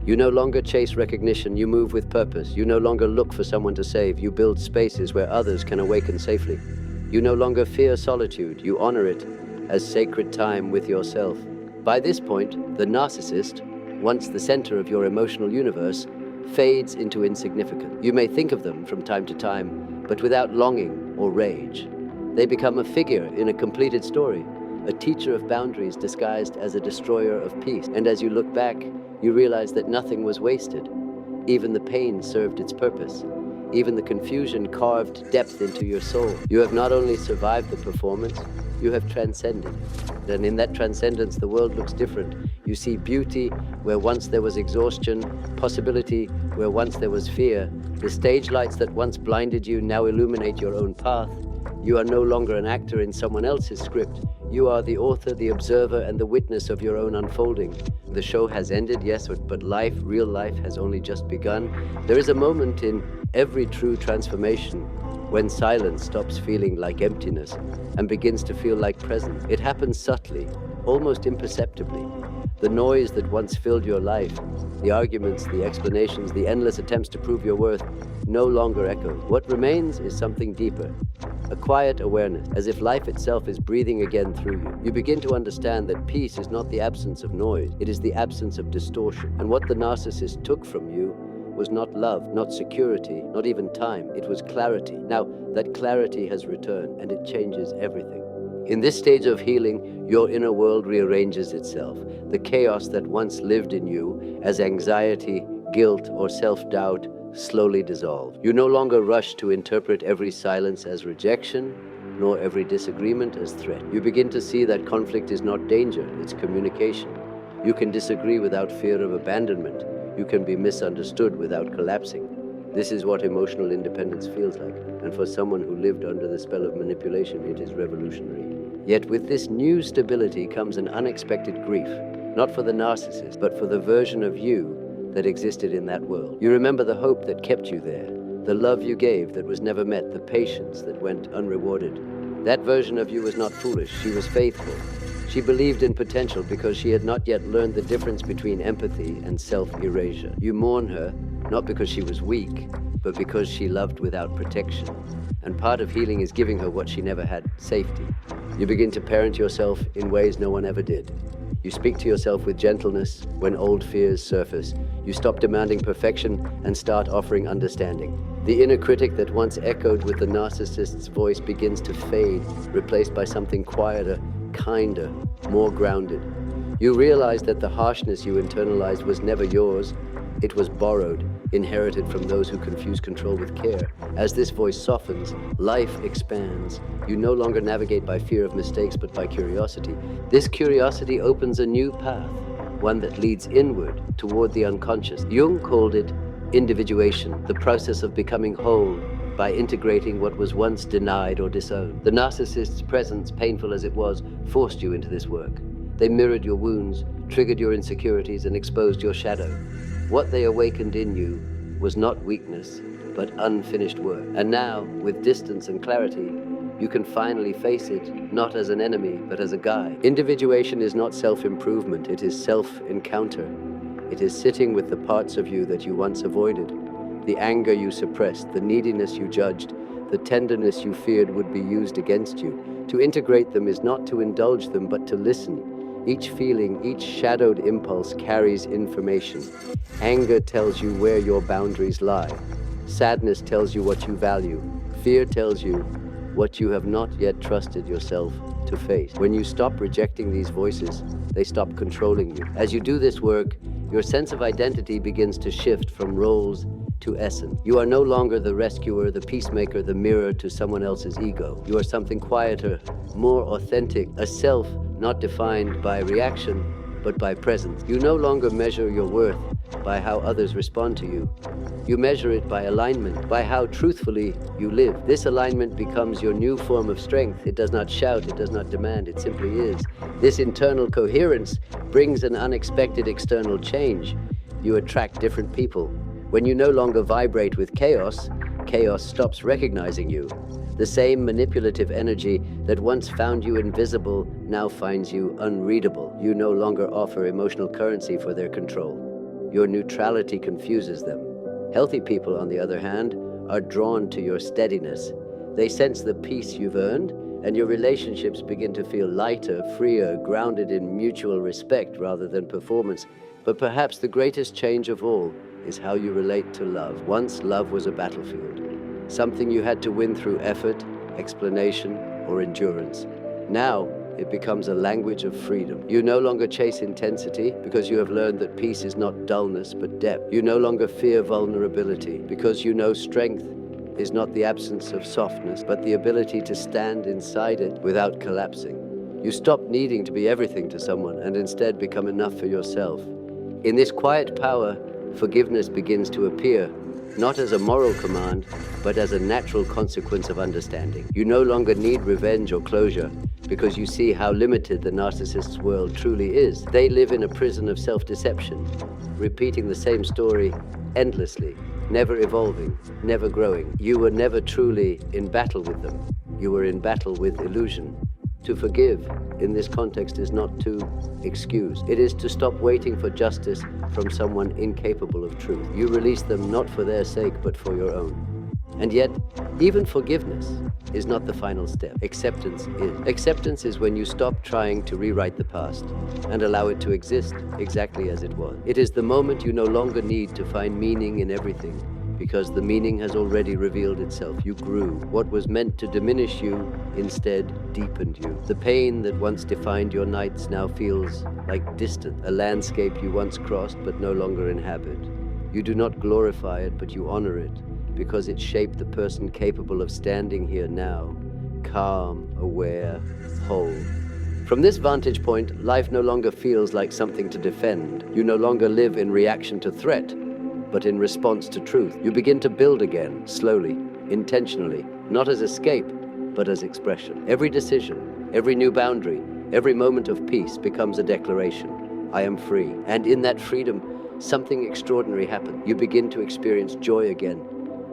You no longer chase recognition, you move with purpose. You no longer look for someone to save, you build spaces where others can awaken safely. You no longer fear solitude, you honor it as sacred time with yourself. By this point, the narcissist, once the center of your emotional universe, fades into insignificance. You may think of them from time to time, but without longing or rage. They become a figure in a completed story, a teacher of boundaries disguised as a destroyer of peace. And as you look back, you realize that nothing was wasted. Even the pain served its purpose. Even the confusion carved depth into your soul. You have not only survived the performance, you have transcended. And in that transcendence, the world looks different. You see beauty where once there was exhaustion, possibility where once there was fear. The stage lights that once blinded you now illuminate your own path. You are no longer an actor in someone else's script. You are the author, the observer, and the witness of your own unfolding. The show has ended, yes, but life, real life, has only just begun. There is a moment in every true transformation when silence stops feeling like emptiness and begins to feel like presence. It happens subtly, almost imperceptibly. The noise that once filled your life, the arguments, the explanations, the endless attempts to prove your worth, no longer echoes. What remains is something deeper, a quiet awareness, as if life itself is breathing again through you. You begin to understand that peace is not the absence of noise, it is the absence of distortion. And what the narcissist took from you was not love, not security, not even time. It was clarity. Now, that clarity has returned, and it changes everything. In this stage of healing, your inner world rearranges itself. The chaos that once lived in you as anxiety, guilt, or self-doubt slowly dissolve. You no longer rush to interpret every silence as rejection, nor every disagreement as threat. You begin to see that conflict is not danger, it's communication. You can disagree without fear of abandonment. You can be misunderstood without collapsing. This is what emotional independence feels like, and for someone who lived under the spell of manipulation, it is revolutionary. Yet with this new stability comes an unexpected grief, not for the narcissist, but for the version of you that existed in that world. You remember the hope that kept you there, the love you gave that was never met, the patience that went unrewarded. That version of you was not foolish, she was faithful. She believed in potential because she had not yet learned the difference between empathy and self-erasure. You mourn her, not because she was weak, but because she loved without protection. And part of healing is giving her what she never had, safety. You begin to parent yourself in ways no one ever did. You speak to yourself with gentleness when old fears surface. You stop demanding perfection and start offering understanding. The inner critic that once echoed with the narcissist's voice begins to fade, replaced by something quieter, kinder, more grounded. You realize that the harshness you internalized was never yours. It was borrowed, inherited from those who confuse control with care. As this voice softens, life expands. You no longer navigate by fear of mistakes, but by curiosity. This curiosity opens a new path, one that leads inward toward the unconscious. Jung called it individuation, the process of becoming whole by integrating what was once denied or disowned. The narcissist's presence, painful as it was, forced you into this work. They mirrored your wounds, triggered your insecurities, and exposed your shadow. What they awakened in you was not weakness, but unfinished work. And now, with distance and clarity, you can finally face it, not as an enemy, but as a guide. Individuation is not self-improvement, it is self-encounter. It is sitting with the parts of you that you once avoided, the anger you suppressed, the neediness you judged, the tenderness you feared would be used against you. To integrate them is not to indulge them, but to listen. Each feeling, each shadowed impulse carries information. Anger tells you where your boundaries lie. Sadness tells you what you value. Fear tells you what you have not yet trusted yourself to face. When you stop rejecting these voices, they stop controlling you. As you do this work, your sense of identity begins to shift from roles to essence. You are no longer the rescuer, the peacemaker, the mirror to someone else's ego. You are something quieter, more authentic, a self not defined by reaction, but by presence. You no longer measure your worth by how others respond to you. You measure it by alignment, by how truthfully you live. This alignment becomes your new form of strength. It does not shout, it does not demand, it simply is. This internal coherence brings an unexpected external change. You attract different people. When you no longer vibrate with chaos, chaos stops recognizing you. The same manipulative energy that once found you invisible now finds you unreadable. You no longer offer emotional currency for their control. Your neutrality confuses them. Healthy people, on the other hand, are drawn to your steadiness. They sense the peace you've earned, and your relationships begin to feel lighter, freer, grounded in mutual respect rather than performance. But perhaps the greatest change of all is how you relate to love. Once love was a battlefield, something you had to win through effort, explanation, or endurance. Now, it becomes a language of freedom. You no longer chase intensity because you have learned that peace is not dullness but depth. You no longer fear vulnerability because you know strength is not the absence of softness, but the ability to stand inside it without collapsing. You stop needing to be everything to someone and instead become enough for yourself. In this quiet power, forgiveness begins to appear, not as a moral command, but as a natural consequence of understanding. You no longer need revenge or closure because you see how limited the narcissist's world truly is. They live in a prison of self-deception, repeating the same story endlessly, never evolving, never growing. You were never truly in battle with them. You were in battle with illusion. To forgive, in this context, is not to excuse. It is to stop waiting for justice from someone incapable of truth. You release them not for their sake, but for your own. And yet, even forgiveness is not the final step. Acceptance is. Acceptance is when you stop trying to rewrite the past and allow it to exist exactly as it was. It is the moment you no longer need to find meaning in everything, because the meaning has already revealed itself. You grew. What was meant to diminish you instead deepened you. The pain that once defined your nights now feels like distant, a landscape you once crossed but no longer inhabit. You do not glorify it, but you honor it, because it shaped the person capable of standing here now, calm, aware, whole. From this vantage point, life no longer feels like something to defend. You no longer live in reaction to threat, but in response to truth. You begin to build again, slowly, intentionally, not as escape, but as expression. Every decision, every new boundary, every moment of peace becomes a declaration. I am free. And in that freedom, something extraordinary happens. You begin to experience joy again.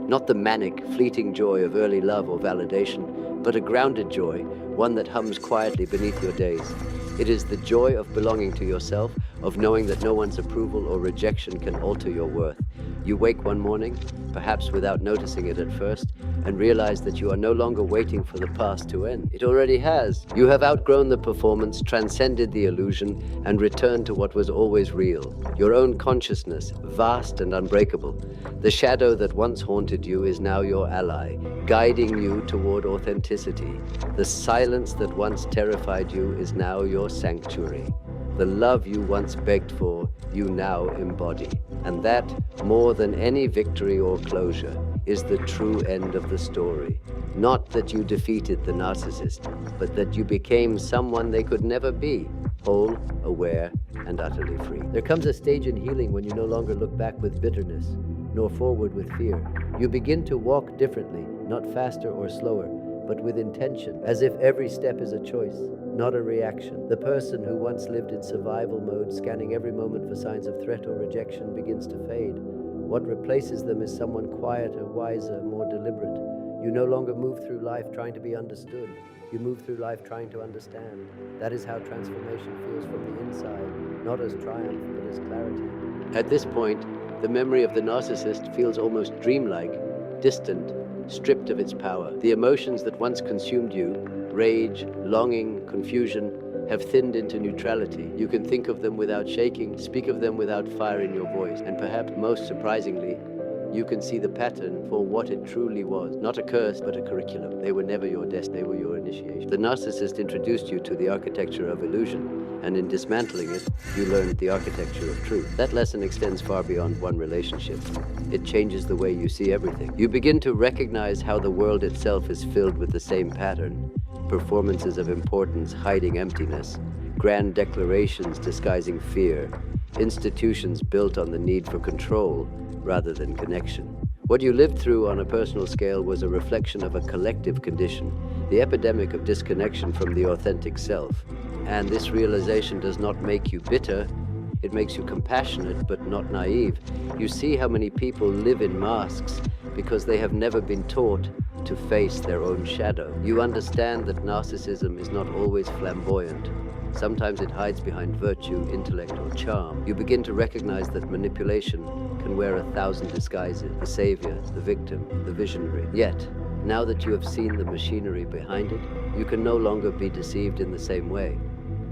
Not the manic, fleeting joy of early love or validation, but a grounded joy, one that hums quietly beneath your days. It is the joy of belonging to yourself, of knowing that no one's approval or rejection can alter your worth. You wake one morning, perhaps without noticing it at first, and realize that you are no longer waiting for the past to end. It already has. You have outgrown the performance, transcended the illusion, and returned to what was always real. Your own consciousness, vast and unbreakable. The shadow that once haunted you is now your ally, guiding you toward authenticity. The silence that once terrified you is now your sanctuary. The love you once begged for, you now embody. And that, more than any victory or closure, is the true end of the story. Not that you defeated the narcissist, but that you became someone they could never be, whole, aware, and utterly free. There comes a stage in healing when you no longer look back with bitterness, nor forward with fear. You begin to walk differently, not faster or slower, but with intention, as if every step is a choice, not a reaction. The person who once lived in survival mode, scanning every moment for signs of threat or rejection, begins to fade. What replaces them is someone quieter, wiser, more deliberate. You no longer move through life trying to be understood. You move through life trying to understand. That is how transformation feels from the inside, not as triumph, but as clarity. At this point, the memory of the narcissist feels almost dreamlike, distant, stripped of its power. The emotions that once consumed you, rage, longing, confusion, have thinned into neutrality. You can think of them without shaking, speak of them without fire in your voice, and perhaps most surprisingly, you can see the pattern for what it truly was. Not a curse, but a curriculum. They were never your destiny, they were your initiation. The narcissist introduced you to the architecture of illusion, and in dismantling it, you learned the architecture of truth. That lesson extends far beyond one relationship. It changes the way you see everything. You begin to recognize how the world itself is filled with the same pattern. Performances of importance hiding emptiness, grand declarations disguising fear, institutions built on the need for control rather than connection. What you lived through on a personal scale was a reflection of a collective condition, the epidemic of disconnection from the authentic self. And this realization does not make you bitter, it makes you compassionate but not naive. You see how many people live in masks because they have never been taught to face their own shadow. You understand that narcissism is not always flamboyant. Sometimes it hides behind virtue, intellect, or charm. You begin to recognize that manipulation can wear 1,000 disguises: the savior, the victim, the visionary. Yet, now that you have seen the machinery behind it, you can no longer be deceived in the same way.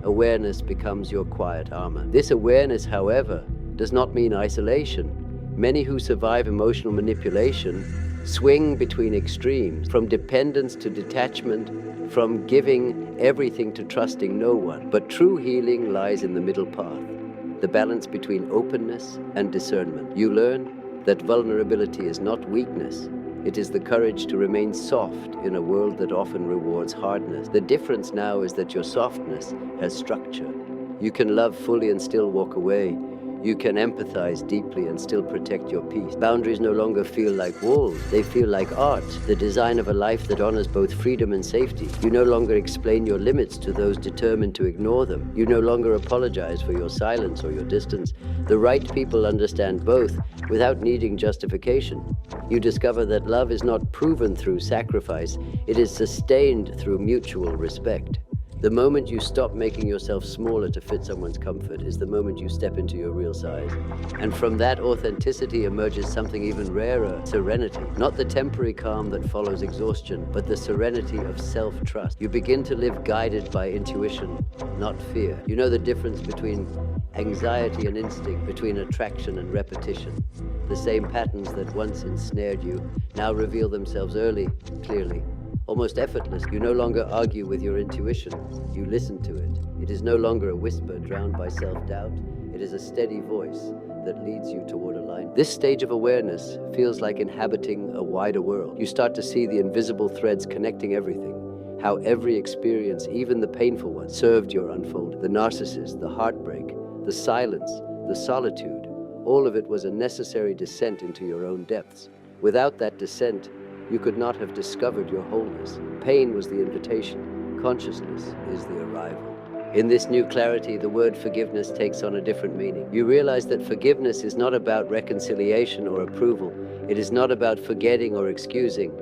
Awareness becomes your quiet armor. This awareness, however, does not mean isolation. Many who survive emotional manipulation swing between extremes, from dependence to detachment, from giving everything to trusting no one. But true healing lies in the middle path, the balance between openness and discernment. You learn that vulnerability is not weakness. It is the courage to remain soft in a world that often rewards hardness. The difference now is that your softness has structure. You can love fully and still walk away. You can empathize deeply and still protect your peace. Boundaries no longer feel like walls. They feel like art, the design of a life that honors both freedom and safety. You no longer explain your limits to those determined to ignore them. You no longer apologize for your silence or your distance. The right people understand both without needing justification. You discover that love is not proven through sacrifice. It is sustained through mutual respect. The moment you stop making yourself smaller to fit someone's comfort is the moment you step into your real size. And from that authenticity emerges something even rarer, serenity. Not the temporary calm that follows exhaustion, but the serenity of self-trust. You begin to live guided by intuition, not fear. You know the difference between anxiety and instinct, between attraction and repetition. The same patterns that once ensnared you now reveal themselves early, clearly. Almost effortless. You no longer argue with your intuition, you listen to it. It is no longer a whisper drowned by self-doubt. It is a steady voice that leads you toward alignment. This stage of awareness feels like inhabiting a wider world. You start to see the invisible threads connecting everything, how every experience, even the painful one, served your unfolding. The narcissist, the heartbreak, the silence, the solitude, all of it was a necessary descent into your own depths. Without that descent, you could not have discovered your wholeness. Pain was the invitation. Consciousness is the arrival. In this new clarity, the word forgiveness takes on a different meaning. You realize that forgiveness is not about reconciliation or approval. It is not about forgetting or excusing.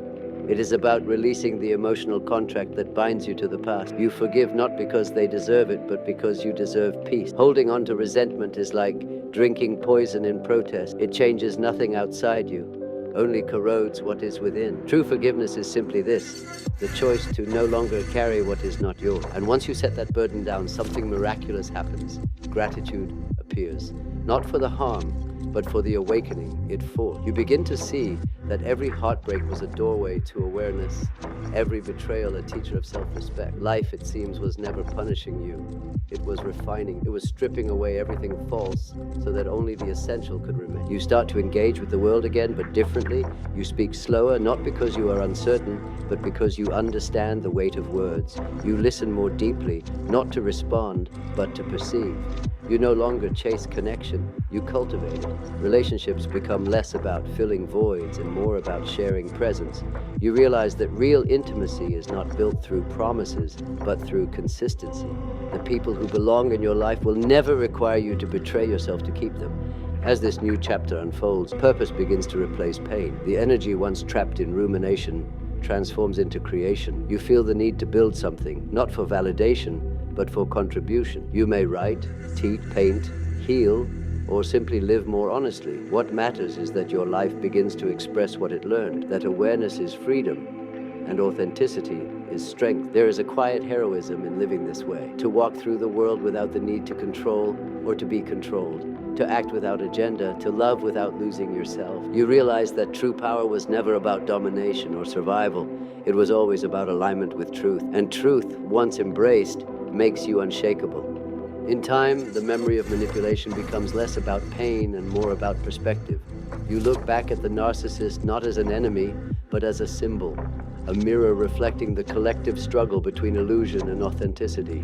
It is about releasing the emotional contract that binds you to the past. You forgive not because they deserve it, but because you deserve peace. Holding on to resentment is like drinking poison in protest. It changes nothing outside you, only corrodes what is within. True forgiveness is simply this, the choice to no longer carry what is not yours. And once you set that burden down, something miraculous happens. Gratitude appears, not for the harm, but for the awakening it forced. You begin to see that every heartbreak was a doorway to awareness, every betrayal a teacher of self-respect. Life, it seems, was never punishing you. It was refining. It was stripping away everything false so that only the essential could remain. You start to engage with the world again, but differently. You speak slower, not because you are uncertain, but because you understand the weight of words. You listen more deeply, not to respond, but to perceive. You no longer chase connection, you cultivate it. Relationships become less about filling voids and more about sharing presence. You realize that real intimacy is not built through promises, but through consistency. The people who belong in your life will never require you to betray yourself to keep them. As this new chapter unfolds, purpose begins to replace pain. The energy once trapped in rumination transforms into creation. You feel the need to build something, not for validation, but for contribution. You may write, teach, paint, heal, or simply live more honestly. What matters is that your life begins to express what it learned, that awareness is freedom, and authenticity is strength. There is a quiet heroism in living this way, to walk through the world without the need to control or to be controlled, to act without agenda, to love without losing yourself. You realize that true power was never about domination or survival. It was always about alignment with truth, and truth, once embraced, makes you unshakable. In time, the memory of manipulation becomes less about pain and more about perspective. You look back at the narcissist not as an enemy, but as a symbol, a mirror reflecting the collective struggle between illusion and authenticity.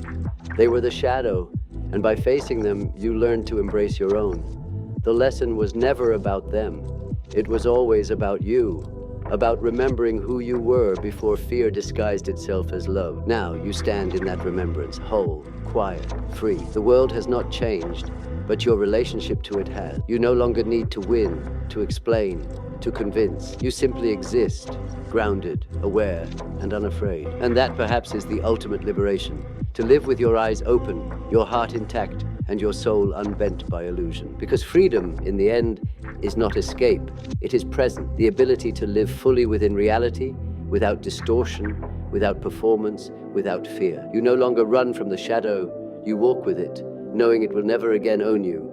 They were the shadow, and by facing them, you learned to embrace your own. The lesson was never about them. It was always about you, about remembering who you were before fear disguised itself as love. Now you stand in that remembrance, whole, quiet, free. The world has not changed, but your relationship to it has. You no longer need to win, to explain, to convince. You simply exist, grounded, aware, and unafraid. And that perhaps is the ultimate liberation, to live with your eyes open, your heart intact, and your soul unbent by illusion. Because freedom, in the end, is not escape. It is present, the ability to live fully within reality, without distortion, without performance, without fear. You no longer run from the shadow, you walk with it, knowing it will never again own you.